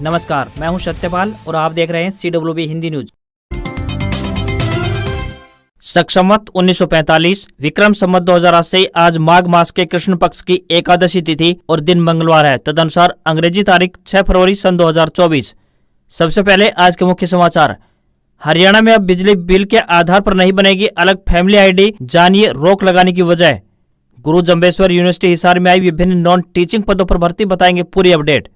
नमस्कार, मैं हूं सत्यपाल और आप देख रहे हैं CWB हिंदी न्यूज। संवत 1945 विक्रम संवत 2080 आज माघ मास के कृष्ण पक्ष की एकादशी तिथि और दिन मंगलवार है। तदनुसार अंग्रेजी तारीख 6 फरवरी सन 2024। सबसे पहले आज के मुख्य समाचार। हरियाणा में अब बिजली बिल के आधार पर नहीं बनेगी अलग फैमिली आईडी, जानिए रोक लगाने की वजह। गुरु जम्बेश्वर यूनिवर्सिटी हिसार में आई विभिन्न नॉन टीचिंग पदों पर भर्ती, बताएंगे पूरी अपडेट।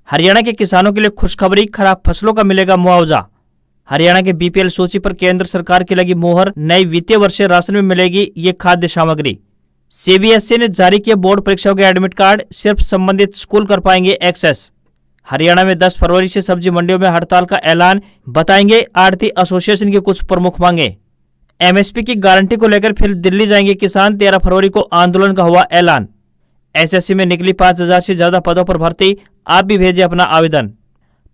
हरियाणा के किसानों के लिए खुशखबरी, खराब फसलों का मिलेगा मुआवजा। हरियाणा के बीपीएल सूची पर केंद्र सरकार की लगी मुहर, नई वित्तीय वर्ष से राशन में मिलेगी ये खाद्य सामग्री। सीबीएसई ने जारी किए बोर्ड परीक्षाओं के एडमिट कार्ड, सिर्फ संबंधित स्कूल कर पाएंगे एक्सेस। हरियाणा में 10 फरवरी से सब्जी मंडियों में हड़ताल का ऐलान, बताएंगे आढ़ती एसोसिएशन की कुछ प्रमुख मांगे। एमएसपी की गारंटी को लेकर फिर दिल्ली जाएंगे किसान, 13 फरवरी को आंदोलन का हुआ ऐलान। एसएससी में निकली 5000 से ज्यादा पदों पर भर्ती, आप भी भेजिए अपना आवेदन।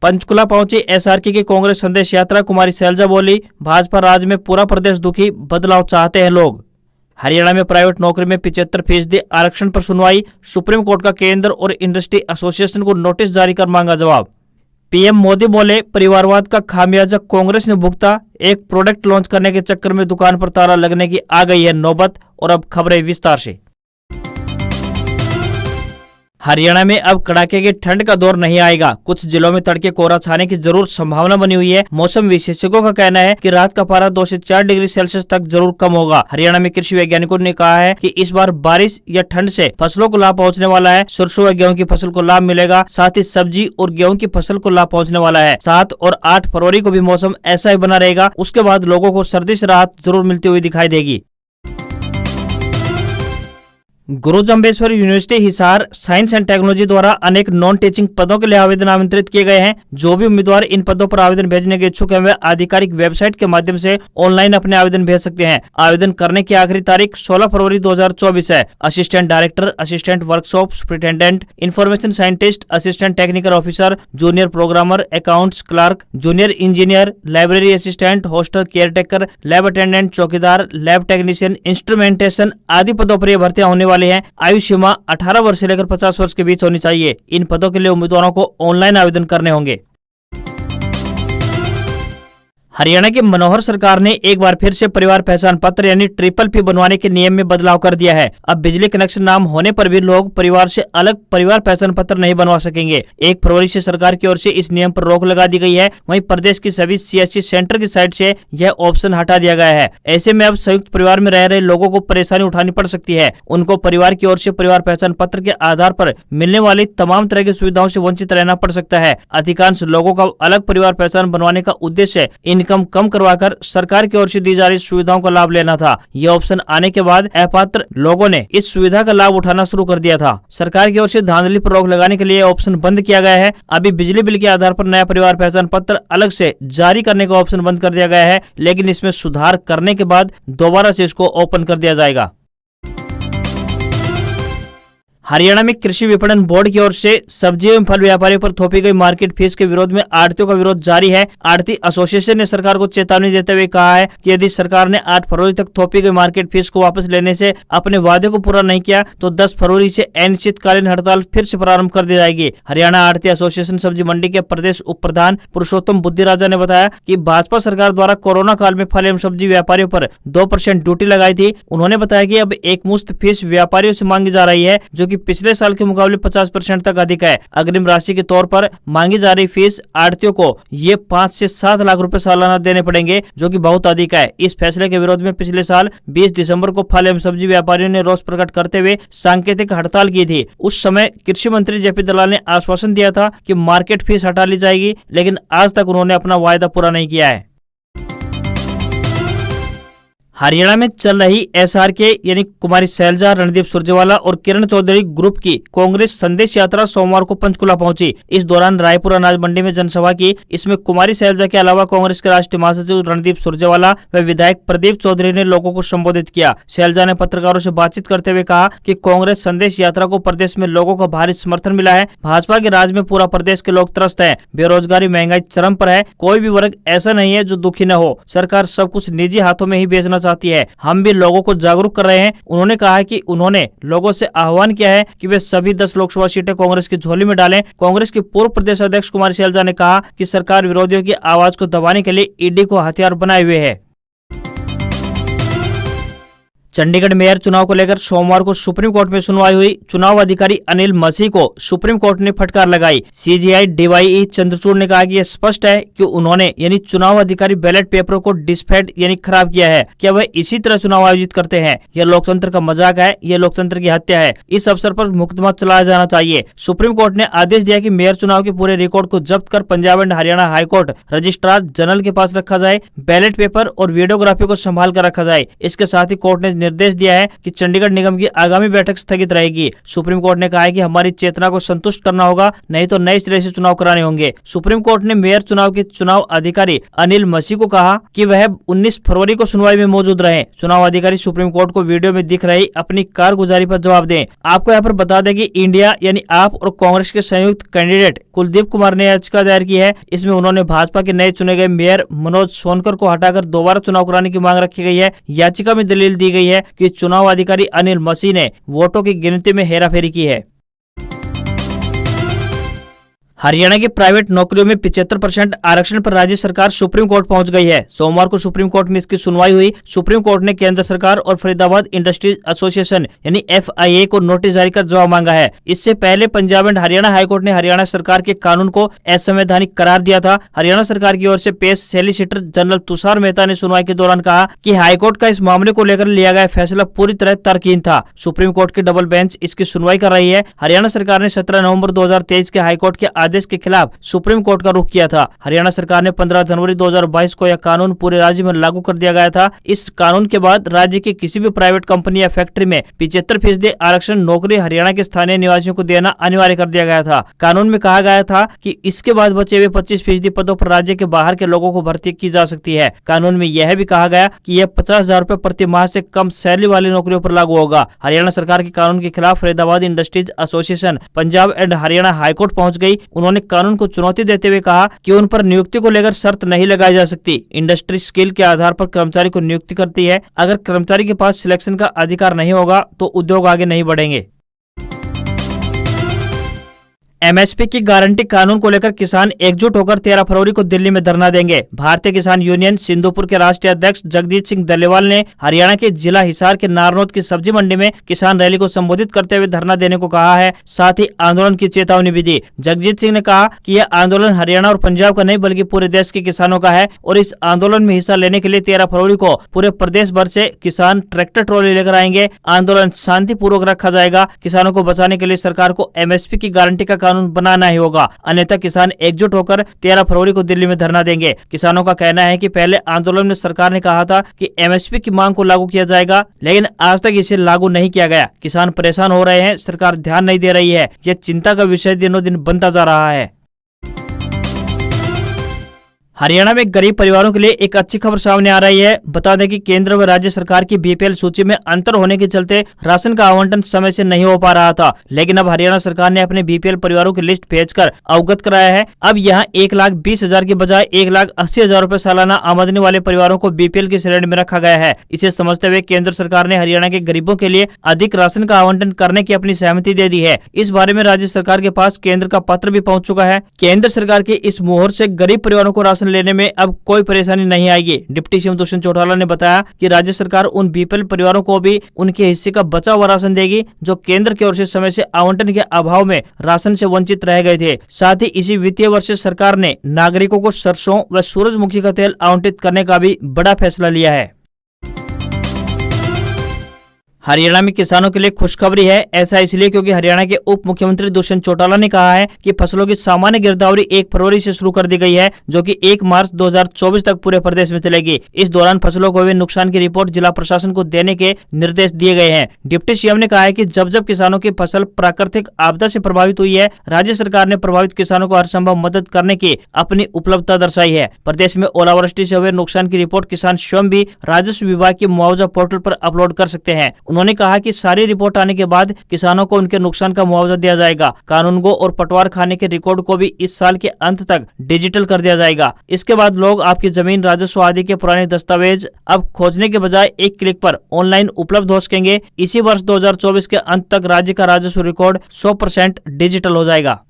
पंचकुला पहुंची एसआरके की कांग्रेस संदेश यात्रा, कुमारी शैलजा बोली भाजपा राज में पूरा प्रदेश दुखी, बदलाव चाहते हैं लोग। हरियाणा में प्राइवेट नौकरी में 75% आरक्षण पर सुनवाई, सुप्रीम कोर्ट का केंद्र और इंडस्ट्री एसोसिएशन को नोटिस जारी कर मांगा जवाब। पीएम मोदी बोले परिवारवाद का खामियाजा कांग्रेस ने भुगता, एक प्रोडक्ट लॉन्च करने के चक्कर में दुकान पर ताला लगने की आ गई है नौबत। और अब खबरें विस्तार से। हरियाणा में अब कड़ाके की ठंड का दौर नहीं आएगा, कुछ जिलों में तड़के कोहरा छाने की जरूर संभावना बनी हुई है। मौसम विशेषज्ञों का कहना है कि रात का पारा 2 से 4 डिग्री सेल्सियस तक जरूर कम होगा। हरियाणा में कृषि वैज्ञानिकों ने कहा है कि इस बार बारिश या ठंड से फसलों को लाभ पहुंचने वाला है। सरसों व गेहूं की फसल को लाभ मिलेगा, साथ ही सब्जी और गेहूं की फसल को लाभ पहुंचने वाला है। 7 और 8 फरवरी को भी मौसम ऐसा ही बना रहेगा, उसके बाद लोगों को सर्दी से राहत जरूर मिलती हुई दिखाई देगी। गुरु Jambheshwar university Hisar science and technology द्वारा अनेक नॉन टीचिंग पदों के लिए आवेदन आमंत्रित किए गए हैं। जो भी उम्मीदवार इन पदों पर आवेदन भेजने के इच्छुक हैं वे आधिकारिक वेबसाइट के माध्यम से ऑनलाइन अपने आवेदन भेज सकते हैं। आवेदन करने की आखिरी तारीख 16 फरवरी 2024 है। Assistant director, assistant workshop superintendent, information scientist, assistant technical officer, junior programmer, accounts clerk, junior engineer, library assistant, hostel caretaker, lab attendant, चौकीदार, लैब टेक्नीशियन, इंस्ट्रूमेंटेशन आदि पदों पर यह भर्तियां होने वाली हैं। आयु सीमा 18 वर्ष से लेकर 50 वर्ष के बीच होनी चाहिए। इन पदों के लिए उम्मीदवारों को ऑनलाइन आवेदन करने होंगे। हरियाणा की मनोहर सरकार ने एक बार फिर से परिवार पहचान पत्र यानी PPP बनवाने के नियम में बदलाव कर दिया है। अब बिजली कनेक्शन नाम होने पर भी लोग परिवार से अलग परिवार पहचान पत्र नहीं बनवा सकेंगे। 1 फरवरी से सरकार की ओर से इस नियम पर रोक लगा दी गई है। वहीं प्रदेश की सभी CSC सेंटर की साइट से यह ऑप्शन हटा दिया गया है। ऐसे में अब संयुक्त परिवार में रह रहे लोगों को परेशानी उठानी पड़ सकती है। उनको परिवार की ओर से परिवार पहचान पत्र के आधार पर मिलने वाली तमाम तरह की सुविधाओं से वंचित रहना पड़ सकता है। अधिकांश लोगों का अलग परिवार पहचान बनवाने का उद्देश्य इनकम कम करवाकर सरकार की ओर से दी जा रही सुविधाओं का लाभ लेना था। ये ऑप्शन आने के बाद अपात्र लोगों ने इस सुविधा का लाभ उठाना शुरू कर दिया था। सरकार की ओर से धांधली पर रोक लगाने के लिए ऑप्शन बंद किया गया है। अभी बिजली बिल के आधार पर नया परिवार पहचान पत्र अलग से जारी करने का ऑप्शन बंद कर दिया गया है, लेकिन इसमें सुधार करने के बाद दोबारा से इसको ओपन कर दिया जाएगा। हरियाणा में कृषि विपणन बोर्ड की ओर से सब्जी एवं फल व्यापारियों पर थोपी गई मार्केट फीस के विरोध में आढ़तियों का विरोध जारी है। आढ़ती एसोसिएशन ने सरकार को चेतावनी देते हुए कहा है कि यदि सरकार ने 8 फरवरी तक थोपी गई मार्केट फीस को वापस लेने से अपने वादे को पूरा नहीं किया तो 10 फरवरी से अनिश्चितकालीन हड़ताल फिर से प्रारंभ कर दी जाएगी। हरियाणा आढ़ती एसोसिएशन सब्जी मंडी के प्रदेश उप प्रधान पुरुषोत्तम बुद्धिराजा ने बताया कि भाजपा सरकार द्वारा कोरोना काल में फल एवं सब्जी व्यापारियों पर 2% ड्यूटी लगाई थी। उन्होंने बताया कि अब एक मुश्त फीस व्यापारियों से मांगी जा रही है, जो कि पिछले साल के मुकाबले 50% तक अधिक है। अग्रिम राशि के तौर पर मांगी जा रही फीस आढ़तियों को ये 5 से 7 लाख रुपए सालाना देने पड़ेंगे, जो कि बहुत अधिक है। इस फैसले के विरोध में पिछले साल 20 दिसंबर को फल एवं सब्जी व्यापारियों ने रोष प्रकट करते हुए सांकेतिक हड़ताल की थी। उस समय कृषि मंत्री जेपी दलाल ने आश्वासन दिया था कि मार्केट फीस हटा ली जाएगी, लेकिन आज तक उन्होंने अपना वायदा पूरा नहीं किया है। हरियाणा में चल रही एसआरके यानी कुमारी शैलजा, रणदीप सुरजेवाला और किरण चौधरी ग्रुप की कांग्रेस संदेश यात्रा सोमवार को पंचकुला पहुंची। इस दौरान रायपुर अनाज मंडी में जनसभा की। इसमें कुमारी शैलजा के अलावा कांग्रेस के राष्ट्रीय महासचिव रणदीप सुरजेवाला व विधायक प्रदीप चौधरी ने लोगों को संबोधित किया। शैलजा ने पत्रकारों से बातचीत करते हुए कहा कि कांग्रेस संदेश यात्रा को प्रदेश में लोगों का भारी समर्थन मिला है। भाजपा के राज में पूरा प्रदेश के लोग त्रस्त है। बेरोजगारी, महंगाई चरम पर है। कोई भी वर्ग ऐसा नहीं है जो दुखी न हो। सरकार सब कुछ निजी हाथों में ही बेचना दर्शाती है। हम भी लोगों को जागरूक कर रहे हैं। उन्होंने कहा है कि उन्होंने लोगों से आह्वान किया है कि वे सभी 10 लोकसभा सीटें कांग्रेस की झोली में डालें। कांग्रेस की पूर्व प्रदेश अध्यक्ष कुमारी शैलजा ने कहा कि सरकार विरोधियों की आवाज को दबाने के लिए ईडी को हथियार बनाए हुए है। चंडीगढ़ मेयर चुनाव को लेकर सोमवार को सुप्रीम कोर्ट में सुनवाई हुई। चुनाव अधिकारी अनिल मसीह को सुप्रीम कोर्ट ने फटकार लगाई। सीजीआई डीवाई चंद्रचूड़ ने कहा कि यह स्पष्ट है कि उन्होंने यानी चुनाव अधिकारी बैलेट पेपरों को डिसफेड यानी खराब किया है। क्या वह इसी तरह चुनाव आयोजित करते हैं? यह लोकतंत्र का मजाक है, यह लोकतंत्र की हत्या है। इस अवसर पर मुकदमा चलाया जाना चाहिए। सुप्रीम कोर्ट ने आदेश दिया कि मेयर चुनाव के पूरे रिकॉर्ड को जब्त कर Punjab and Haryana high court registrar general के पास रखा जाए। बैलेट पेपर और वीडियोग्राफी को संभाल कर रखा जाए। इसके साथ ही कोर्ट ने निर्देश दिया है कि चंडीगढ़ निगम की आगामी बैठक स्थगित रहेगी। सुप्रीम कोर्ट ने कहा है कि हमारी चेतना को संतुष्ट करना होगा, नहीं तो नए सिरे से चुनाव कराने होंगे। सुप्रीम कोर्ट ने मेयर चुनाव के चुनाव अधिकारी अनिल मसीह को कहा कि वह 19 फरवरी को सुनवाई में मौजूद रहे। चुनाव अधिकारी सुप्रीम कोर्ट को वीडियो में दिख रही अपनी कारगुजारी पर जवाब दें। आपको यहाँ पर बता दें कि इंडिया यानी आप और कांग्रेस के संयुक्त कैंडिडेट कुलदीप कुमार ने याचिका दायर की है। इसमें उन्होंने भाजपा के नए चुने गए मेयर मनोज सोनकर को हटाकर दोबारा चुनाव कराने की मांग रखी गई है। याचिका में दलील दी गई है कि चुनाव अधिकारी अनिल मसीह ने वोटों की गिनती में हेराफेरी की है। हरियाणा की प्राइवेट नौकरियों में 75% आरक्षण पर राज्य सरकार सुप्रीम कोर्ट पहुंच गई है। सोमवार को सुप्रीम कोर्ट में इसकी सुनवाई हुई। सुप्रीम कोर्ट ने केंद्र सरकार और फरीदाबाद इंडस्ट्रीज एसोसिएशन यानी FIA को नोटिस जारी कर जवाब मांगा है। इससे पहले पंजाब एंड हरियाणा हाईकोर्ट ने हरियाणा सरकार के कानून को असंवैधानिक करार दिया था। हरियाणा सरकार की ओर से पेश सॉलिसिटर जनरल तुषार मेहता ने सुनवाई के दौरान कहा कि हाईकोर्ट का इस मामले को लेकर लिया गया फैसला पूरी तरह तर्कहीन था। सुप्रीम कोर्ट की डबल बेंच इसकी सुनवाई कर रही है। हरियाणा सरकार ने 17 नवंबर 2023 के हाईकोर्ट के आदेश के खिलाफ सुप्रीम कोर्ट का रुख किया था। हरियाणा सरकार ने 15 जनवरी 2022 को यह कानून पूरे राज्य में लागू कर दिया गया था। इस कानून के बाद राज्य की किसी भी प्राइवेट कंपनी या फैक्ट्री में 75% आरक्षण नौकरी हरियाणा के स्थानीय निवासियों को देना अनिवार्य कर दिया गया था। कानून में कहा गया था कि इसके बाद बचे हुए 25% पदों पर राज्य के बाहर के लोगों को भर्ती की जा सकती है। कानून में यह भी कहा गया कि यह 50,000 रुपए प्रति माह से कम सैलरी वाली नौकरियों पर लागू होगा। हरियाणा सरकार के कानून के खिलाफ Faridabad industries association Punjab and Haryana high court पहुंच गई। उन्होंने कानून को चुनौती देते हुए कहा कि उन पर नियुक्ति को लेकर शर्त नहीं लगाई जा सकती। इंडस्ट्री स्किल के आधार पर कर्मचारी को नियुक्ति करती है। अगर कर्मचारी के पास सिलेक्शन का अधिकार नहीं होगा तो उद्योग आगे नहीं बढ़ेंगे। MSP की गारंटी कानून को लेकर किसान एकजुट होकर 13 फरवरी को दिल्ली में धरना देंगे। भारतीय किसान यूनियन सिंधुपुर के राष्ट्रीय अध्यक्ष जगजीत सिंह दलेवाल ने हरियाणा के जिला हिसार के नारनौत की सब्जी मंडी में किसान रैली को संबोधित करते हुए धरना देने को कहा है। साथ ही आंदोलन की चेतावनी भी दी। जगजीत सिंह ने कहा कि यह आंदोलन हरियाणा और पंजाब का नहीं बल्कि पूरे देश के किसानों का है और इस आंदोलन में हिस्सा लेने के लिए 13 फरवरी को पूरे प्रदेश भर से किसान ट्रैक्टर ट्रॉली लेकर आएंगे। आंदोलन शांतिपूर्वक रखा जाएगा। किसानों को बचाने के लिए सरकार को MSP की गारंटी का कानून बनाना ही होगा, अन्यथा किसान एकजुट होकर 13 फरवरी को दिल्ली में धरना देंगे। किसानों का कहना है कि पहले आंदोलन में सरकार ने कहा था कि MSP की मांग को लागू किया जाएगा, लेकिन आज तक इसे लागू नहीं किया गया। किसान परेशान हो रहे हैं, सरकार ध्यान नहीं दे रही है। यह चिंता का विषय दिनों दिन बनता जा रहा है। हरियाणा में गरीब परिवारों के लिए एक अच्छी खबर सामने आ रही है। बता दें कि केंद्र व राज्य सरकार की BPL सूची में अंतर होने के चलते राशन का आवंटन समय से नहीं हो पा रहा था, लेकिन अब हरियाणा सरकार ने अपने BPL परिवारों की लिस्ट भेजकर अवगत कराया है। अब यहाँ 1,20,000 की बजाय 1,80,000 रुपए सालाना आमदनी वाले परिवारों को BPL की श्रेणी में रखा गया है। इसे समझते हुए केंद्र सरकार ने हरियाणा के गरीबों के लिए अधिक राशन का आवंटन करने की अपनी सहमति दे दी है। इस बारे में राज्य सरकार के पास केंद्र का पत्र भी पहुंच चुका है। केंद्र सरकार की इस मुहर से गरीब परिवारों को राशन लेने में अब कोई परेशानी नहीं आएगी। डिप्टी सीएम दुष्यंत चौटाला ने बताया कि राज्य सरकार उन BPL परिवारों को भी उनके हिस्से का बचा हुआ राशन देगी जो केंद्र की ओर से समय से आवंटन के अभाव में राशन से वंचित रह गए थे। साथ ही इसी वित्तीय वर्ष से सरकार ने नागरिकों को सरसों व सूरजमुखी का तेल आवंटित करने का भी बड़ा फैसला लिया है। हरियाणा में किसानों के लिए खुशखबरी है। ऐसा इसलिए क्योंकि हरियाणा के उप मुख्यमंत्री दुष्यंत चौटाला ने कहा है कि फसलों की सामान्य गिरदावरी 1 फरवरी से शुरू कर दी गई है, जो कि 1 मार्च 2024 तक पूरे प्रदेश में चलेगी। इस दौरान फसलों को हुए नुकसान की रिपोर्ट जिला प्रशासन को देने के निर्देश दिए गए हैं। डिप्टी सीएम ने कहा है कि जब जब किसानों की फसल प्राकृतिक आपदा से प्रभावित हुई है, राज्य सरकार ने प्रभावित किसानों को हर संभव मदद करने की अपनी उपलब्धता दर्शाई है। प्रदेश में ओलावृष्टि से हुए नुकसान की रिपोर्ट किसान स्वयं भी राजस्व विभाग के मुआवजा पोर्टल पर अपलोड कर सकते हैं। उन्होंने कहा कि सारी रिपोर्ट आने के बाद किसानों को उनके नुकसान का मुआवजा दिया जाएगा। कानूनगो और पटवार खाने के रिकॉर्ड को भी इस साल के अंत तक डिजिटल कर दिया जाएगा। इसके बाद लोग आपकी जमीन, राजस्व आदि के पुराने दस्तावेज अब खोजने के बजाय एक क्लिक पर ऑनलाइन उपलब्ध हो सकेंगे। इसी वर्ष 2024 के अंत तक राज्य का राजस्व रिकॉर्ड 100% डिजिटल हो जाएगा।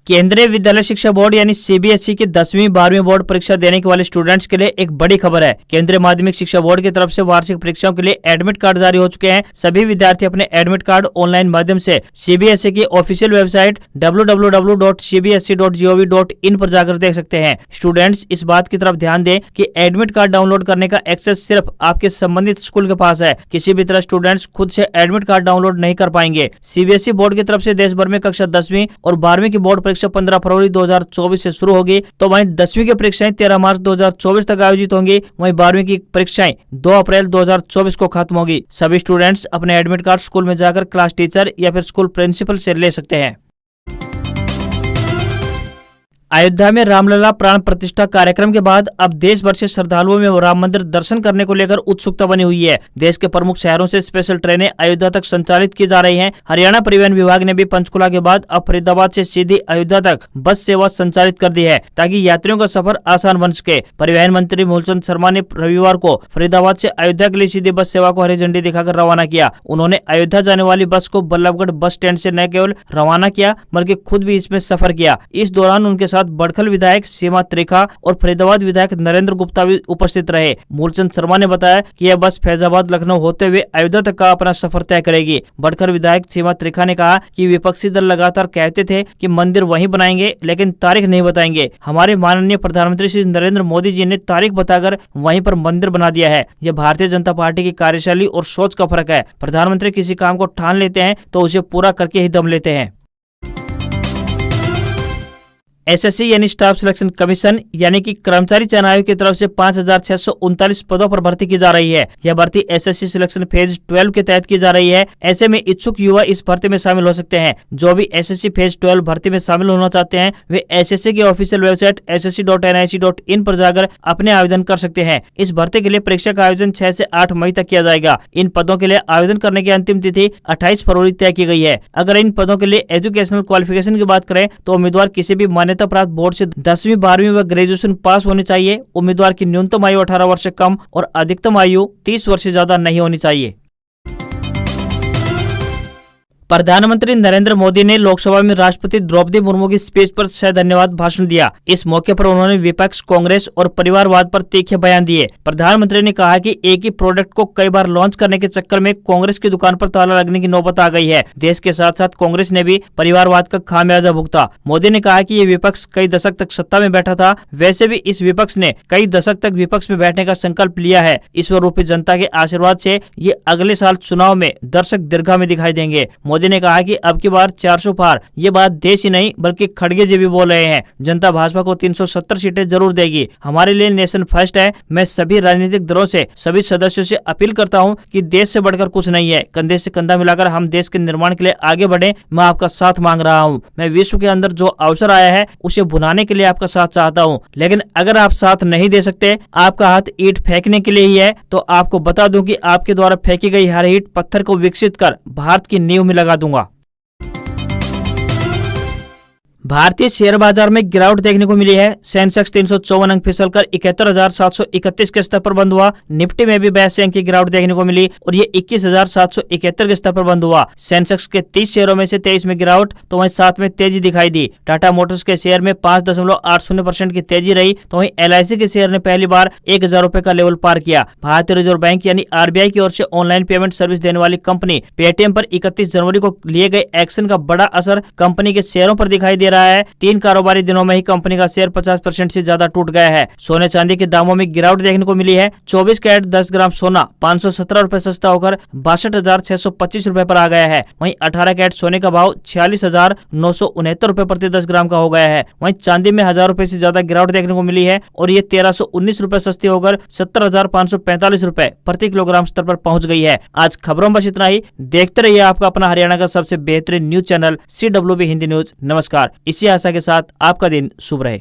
केंद्रीय विद्यालय शिक्षा बोर्ड यानी सीबीएसई की 10वीं 12वीं बोर्ड परीक्षा देने के वाले स्टूडेंट्स के लिए एक बड़ी खबर है। केंद्रीय माध्यमिक शिक्षा बोर्ड की तरफ से वार्षिक परीक्षाओं के लिए एडमिट कार्ड जारी हो चुके हैं। सभी विद्यार्थी अपने एडमिट कार्ड ऑनलाइन माध्यम से सीबीएसई की ऑफिशियल वेबसाइट www.cbse.gov.in पर जाकर देख सकते हैं। स्टूडेंट्स इस बात की तरफ ध्यान दें कि एडमिट कार्ड डाउनलोड करने का एक्सेस सिर्फ आपके संबंधित स्कूल के पास है। किसी भी तरह स्टूडेंट्स खुद से एडमिट कार्ड डाउनलोड नहीं कर पाएंगे। सीबीएसई बोर्ड की तरफ से देश भर में कक्षा 10वीं और 12वीं की बोर्ड परीक्षा 15 फरवरी 2024 से शुरू होगी, तो वहीं 10वीं की परीक्षाएं 13 मार्च 2024 तक आयोजित होंगी। वहीं 12वीं की परीक्षाएं 2 अप्रैल 2024 को खत्म होगी। सभी स्टूडेंट्स अपने एडमिट कार्ड स्कूल में जाकर क्लास टीचर या फिर स्कूल प्रिंसिपल से ले सकते हैं। अयोध्या में रामलला प्राण प्रतिष्ठा कार्यक्रम के बाद अब देश भर से श्रद्धालुओं में राम मंदिर दर्शन करने को लेकर उत्सुकता बनी हुई है। देश के प्रमुख शहरों से स्पेशल ट्रेनें अयोध्या तक संचालित की जा रही हैं। हरियाणा परिवहन विभाग ने भी पंचकुला के बाद अब फरीदाबाद से सीधी अयोध्या तक बस सेवा संचालित कर दी है, ताकि यात्रियों का सफर आसान बन सके। परिवहन मंत्री मूलचंद शर्मा ने रविवार को फरीदाबाद से अयोध्या के लिए सीधी बस सेवा को हरी झंडी दिखाकर रवाना किया। उन्होंने अयोध्या जाने वाली बस को बल्लभगढ़ बस स्टैंड से न केवल रवाना किया बल्कि खुद भी इसमें सफर किया। इस दौरान उनके साथ बड़खल विधायक सीमा त्रिखा और फरीदाबाद विधायक नरेंद्र गुप्ता भी उपस्थित रहे। मूलचंद शर्मा ने बताया कि यह बस फैजाबाद लखनऊ होते हुए अयोध्या तक का अपना सफर तय करेगी। बड़खल विधायक सीमा त्रिखा ने कहा कि विपक्षी दल लगातार कहते थे कि मंदिर वहीं बनाएंगे लेकिन तारीख नहीं बताएंगे। हमारे माननीय प्रधानमंत्री श्री नरेंद्र मोदी जी ने तारीख बताकर वहीं पर मंदिर बना दिया है। यह भारतीय जनता पार्टी की कार्यशैली और सोच का फर्क है। प्रधानमंत्री किसी काम को ठान लेते हैं तो उसे पूरा करके ही दम लेते हैं। एसएससी यानी स्टाफ सिलेक्शन कमीशन यानी कि कर्मचारी चयन आयोग की तरफ से 5,639 पदों पर भर्ती की जा रही है। यह भर्ती एसएससी सिलेक्शन फेज 12 के तहत की जा रही है। ऐसे में इच्छुक युवा इस भर्ती में शामिल हो सकते हैं। जो भी एसएससी फेज 12 भर्ती में शामिल होना चाहते हैं वे एसएससी की ऑफिशियल वेबसाइट ssc.nic.in पर जाकर अपने आवेदन कर सकते हैं। इस भर्ती के लिए परीक्षा का आयोजन 6 से 8 मई तक किया जाएगा। इन पदों के लिए आवेदन करने की अंतिम तिथि 28 फरवरी तय की गई है। अगर इन पदों के लिए एजुकेशनल क्वालिफिकेशन की बात करें तो उम्मीदवार किसी भी मान्यता प्राप्त बोर्ड से 10वीं 12वीं व ग्रेजुएशन पास होनी चाहिए। उम्मीदवार की न्यूनतम आयु 18 वर्ष से कम और अधिकतम आयु 30 वर्ष से ज्यादा नहीं होनी चाहिए। प्रधानमंत्री नरेंद्र मोदी ने लोकसभा में राष्ट्रपति द्रौपदी मुर्मू की स्पीच पर धन्यवाद भाषण दिया। इस मौके पर उन्होंने विपक्ष, कांग्रेस और परिवारवाद पर तीखे बयान दिए। प्रधानमंत्री ने कहा कि एक ही प्रोडक्ट को कई बार लॉन्च करने के चक्कर में कांग्रेस की दुकान पर ताला लगने की नौबत आ गई है। देश के साथ साथ कांग्रेस ने भी परिवारवाद का खामियाजा भुगता। मोदी ने कहा कि ये विपक्ष कई दशक तक सत्ता में बैठा था, वैसे भी इस विपक्ष ने कई दशक तक विपक्ष में बैठने का संकल्प लिया है। ईश्वर रूपी जनता के आशीर्वाद से ये अगले साल चुनाव में दर्शक दीर्घा में दिखाई देंगे। मोदी ने कहा कि अब की बार 400 पार, ये बात देश ही नहीं बल्कि खड़गे जी भी बोल रहे हैं। जनता भाजपा को 370 सीटें जरूर देगी। हमारे लिए नेशन फर्स्ट है। मैं सभी राजनीतिक दलों से, सभी सदस्यों से अपील करता हूं कि देश से बढ़कर कुछ नहीं है। कंधे से कंधा मिलाकर हम देश के निर्माण के लिए आगे बढ़े। मैं आपका साथ मांग रहा हूं। मैं विश्व के अंदर जो अवसर आया है उसे भुनाने के लिए आपका साथ चाहता हूं। लेकिन अगर आप साथ नहीं दे सकते, आपका हाथ ईंट फेंकने के लिए ही है, तो आपको बता दूं कि आपके द्वारा फेंकी गई हर ईंट पत्थर को विकसित कर भारत की नींव में लगा दूंगा। भारतीय शेयर बाजार में गिरावट देखने को मिली है। सेंसेक्स 354 अंक फिसलकर 71,731 के स्तर पर बंद हुआ। निफ्टी में भी 82 अंक की गिरावट देखने को मिली और ये 21,771 के स्तर पर बंद हुआ। सेंसेक्स के 30 शेयरों में से 23 में गिरावट तो वहीं 7 में तेजी दिखाई दी। टाटा मोटर्स के शेयर में 5.80% की तेजी रही तो वहीं LIC के शेयर ने पहली बार 1,000 रुपए का लेवल पार किया। भारतीय रिजर्व बैंक यानी RBI की ओर से ऑनलाइन पेमेंट सर्विस देने वाली कंपनी पेटीएम पर 31 जनवरी को लिए गए एक्शन का बड़ा असर कंपनी के शेयरों पर दिखाई दे रहा है। 3 कारोबारी दिनों में ही कंपनी का शेयर 50% से ज्यादा टूट गया है। सोने चांदी के दामों में गिरावट देखने को मिली है। 24 कैरेट 10 ग्राम सोना 517 रुपए सस्ता होकर 62,625 रुपए पर आ गया है। वहीं 18 कैरेट सोने का भाव 46,969 रुपए प्रति 10 ग्राम का हो गया है। वहीं चांदी में 1,000 रुपए से ज्यादा गिरावट देखने को मिली है और ये 1,319 रुपए सस्ती होकर 70,545 रुपए प्रति किलोग्राम स्तर पर पहुंच गई है। आज खबरों में बस इतना ही। देखते रहिए आपका अपना हरियाणा का सबसे बेहतरीन news channel CWB Hindi news. नमस्कार। इसी आशा के साथ आपका दिन शुभ रहे।